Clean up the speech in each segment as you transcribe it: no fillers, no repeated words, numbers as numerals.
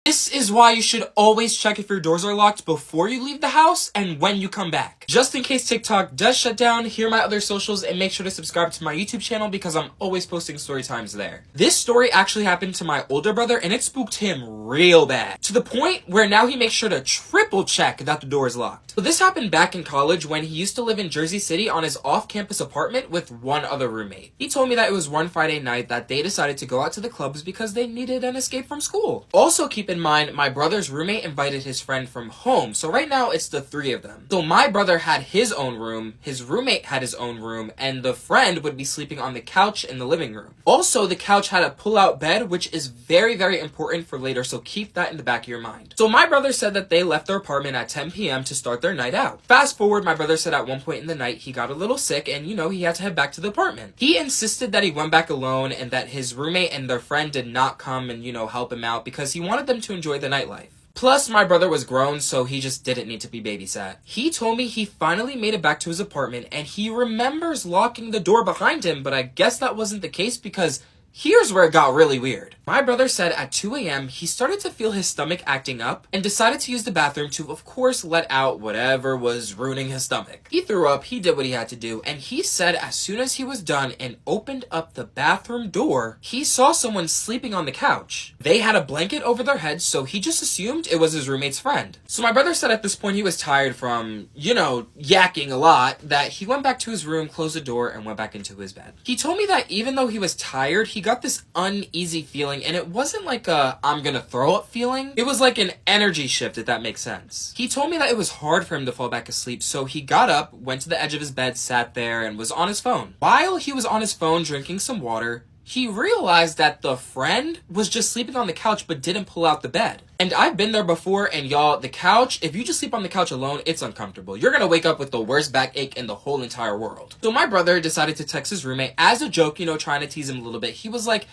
This is why you should always check if your doors are locked before you leave the house and when you come back. Just in case TikTok does shut down, here are my other socials and make sure to subscribe to my YouTube channel because I'm always posting story times there. This story actually happened to my older brother and it spooked him real bad. To the point where now he makes sure to triple check that the door is locked. So this happened back in college when he used to live in Jersey City on his off-campus apartment with one other roommate. He told me that it was one Friday night that they decided to go out to the clubs because they needed an escape from school. Also keep in mind, my brother's roommate invited his friend from home, so right now it's the three of them. So my brother had his own room, his roommate had his own room, and the friend would be sleeping on the couch in the living room. Also, the couch had a pull-out bed, which is very, very important for later, so keep that in the back of your mind. So my brother said that they left their apartment at 10 p.m. to start their night out. Fast forward, my brother said at one point in the night he got a little sick and, he had to head back to the apartment. He insisted that he went back alone and that his roommate and their friend did not come and, help him out because he wanted them to enjoy the nightlife. Plus, my brother was grown, so he just didn't need to be babysat. He told me he finally made it back to his apartment, and he remembers locking the door behind him, but I guess that wasn't the case because here's where it got really weird. My brother said at 2 a.m. he started to feel his stomach acting up and decided to use the bathroom to, of course, let out whatever was ruining his stomach. He threw up, he did what he had to do, and he said as soon as he was done and opened up the bathroom door, he saw someone sleeping on the couch. They had a blanket over their heads, so he just assumed it was his roommate's friend. So my brother said at this point he was tired from, yakking a lot, that he went back to his room, closed the door, and went back into his bed. He told me that even though he was tired, he got this uneasy feeling, and it wasn't like a I'm gonna throw up feeling. It was like an energy shift, if that makes sense. He told me that it was hard for him to fall back asleep, so he got up, went to the edge of his bed, sat there, and was on his phone. While he was on his phone drinking some water, he realized that the friend was just sleeping on the couch but didn't pull out the bed. And I've been there before, and y'all, the couch, if you just sleep on the couch alone, it's uncomfortable. You're gonna wake up with the worst backache in the whole entire world. So my brother decided to text his roommate as a joke, trying to tease him a little bit. He was like,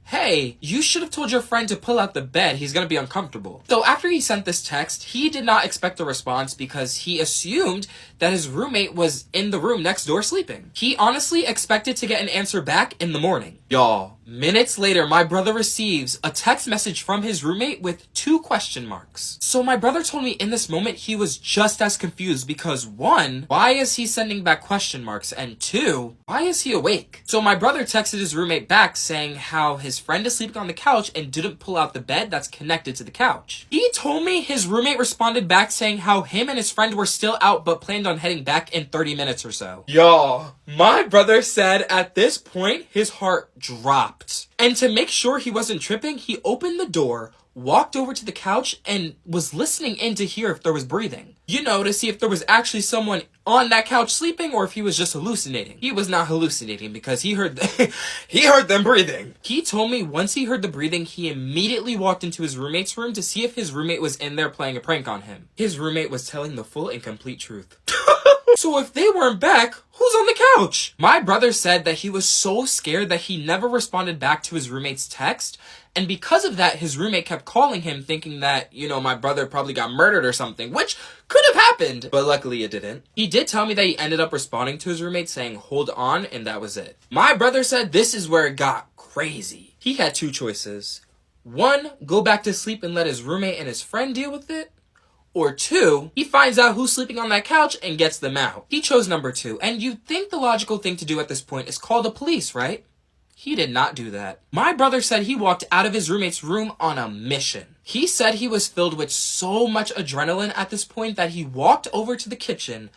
hey, you should have told your friend to pull out the bed. He's gonna be uncomfortable. So after he sent this text, he did not expect a response because he assumed that his roommate was in the room next door sleeping. He honestly expected to get an answer back in the morning. Y'all, minutes later, my brother receives a text message from his roommate with 2 question marks. So my brother told me in this moment he was just as confused because 1, why is he sending back question marks? And 2, why is he awake? So my brother texted his roommate back saying how his friend is sleeping on the couch and didn't pull out the bed that's connected to the couch. He told me his roommate responded back saying how him and his friend were still out but planned on heading back in 30 minutes or so. Y'all, my brother said at this point his heart dropped. And to make sure he wasn't tripping, he opened the door, walked over to the couch, and was listening in to hear if there was breathing. To see if there was actually someone on that couch sleeping or if he was just hallucinating. He was not hallucinating because he heard he heard them breathing. He told me once he heard the breathing, he immediately walked into his roommate's room to see if his roommate was in there playing a prank on him. His roommate was telling the full and complete truth. So if they weren't back, who's on the couch? My brother said that he was so scared that he never responded back to his roommate's text. And because of that, his roommate kept calling him thinking that, my brother probably got murdered or something, which could have happened, but luckily it didn't. He did tell me that he ended up responding to his roommate saying, hold on, and that was it. My brother said this is where it got crazy. He had 2 choices. 1, go back to sleep and let his roommate and his friend deal with it. Or 2, he finds out who's sleeping on that couch and gets them out. He chose number 2, and you'd think the logical thing to do at this point is call the police, right? He did not do that. My brother said he walked out of his roommate's room on a mission. He said he was filled with so much adrenaline at this point that he walked over to the kitchen,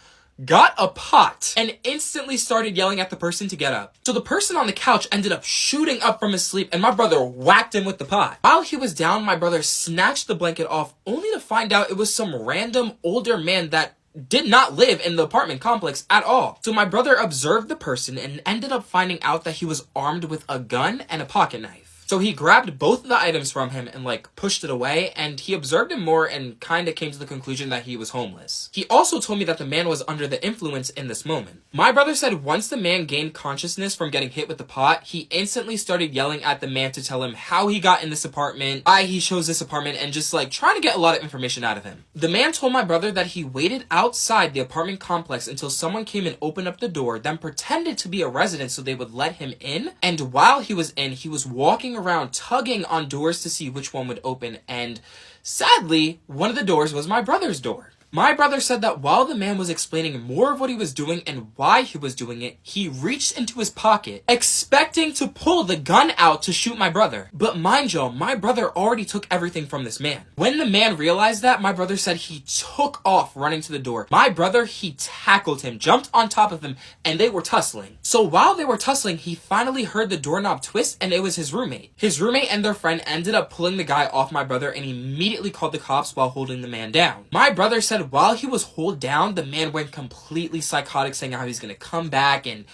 got a pot, and instantly started yelling at the person to get up. So the person on the couch ended up shooting up from his sleep, and my brother whacked him with the pot. While he was down, my brother snatched the blanket off, only to find out it was some random older man that did not live in the apartment complex at all. So my brother observed the person and ended up finding out that he was armed with a gun and a pocket knife. So he grabbed both of the items from him and pushed it away, and he observed him more and kind of came to the conclusion that he was homeless. He also told me that the man was under the influence in this moment. My brother said once the man gained consciousness from getting hit with the pot, he instantly started yelling at the man to tell him how he got in this apartment, why he chose this apartment, and just trying to get a lot of information out of him. The man told my brother that he waited outside the apartment complex until someone came and opened up the door, then pretended to be a resident so they would let him in, and while he was in, he was walking walking around tugging on doors to see which one would open, and sadly, one of the doors was my brother's door. My brother said that while the man was explaining more of what he was doing and why he was doing it, he reached into his pocket, expecting to pull the gun out to shoot my brother. But mind you, my brother already took everything from this man. When the man realized that, my brother said he took off running to the door. My brother, he tackled him, jumped on top of him, and they were tussling. So while they were tussling, he finally heard the doorknob twist, and it was his roommate. His roommate and their friend ended up pulling the guy off my brother and immediately called the cops while holding the man down. My brother said while he was held down, the man went completely psychotic, saying how he's gonna come back and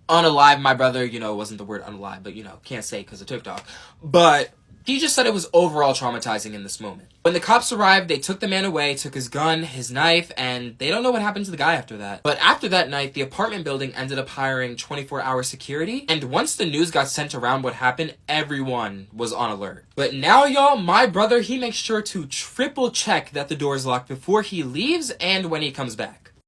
unalive my brother. You know, it wasn't the word unalive, but you know, can't say because of TikTok. But he just said it was overall traumatizing in this moment. When the cops arrived, they took the man away, took his gun, his knife, and they don't know what happened to the guy after that. But after that night, the apartment building ended up hiring 24-hour security, and once the news got sent around what happened, everyone was on alert. But now, y'all, my brother, he makes sure to triple check that the door is locked before he leaves and when he comes back.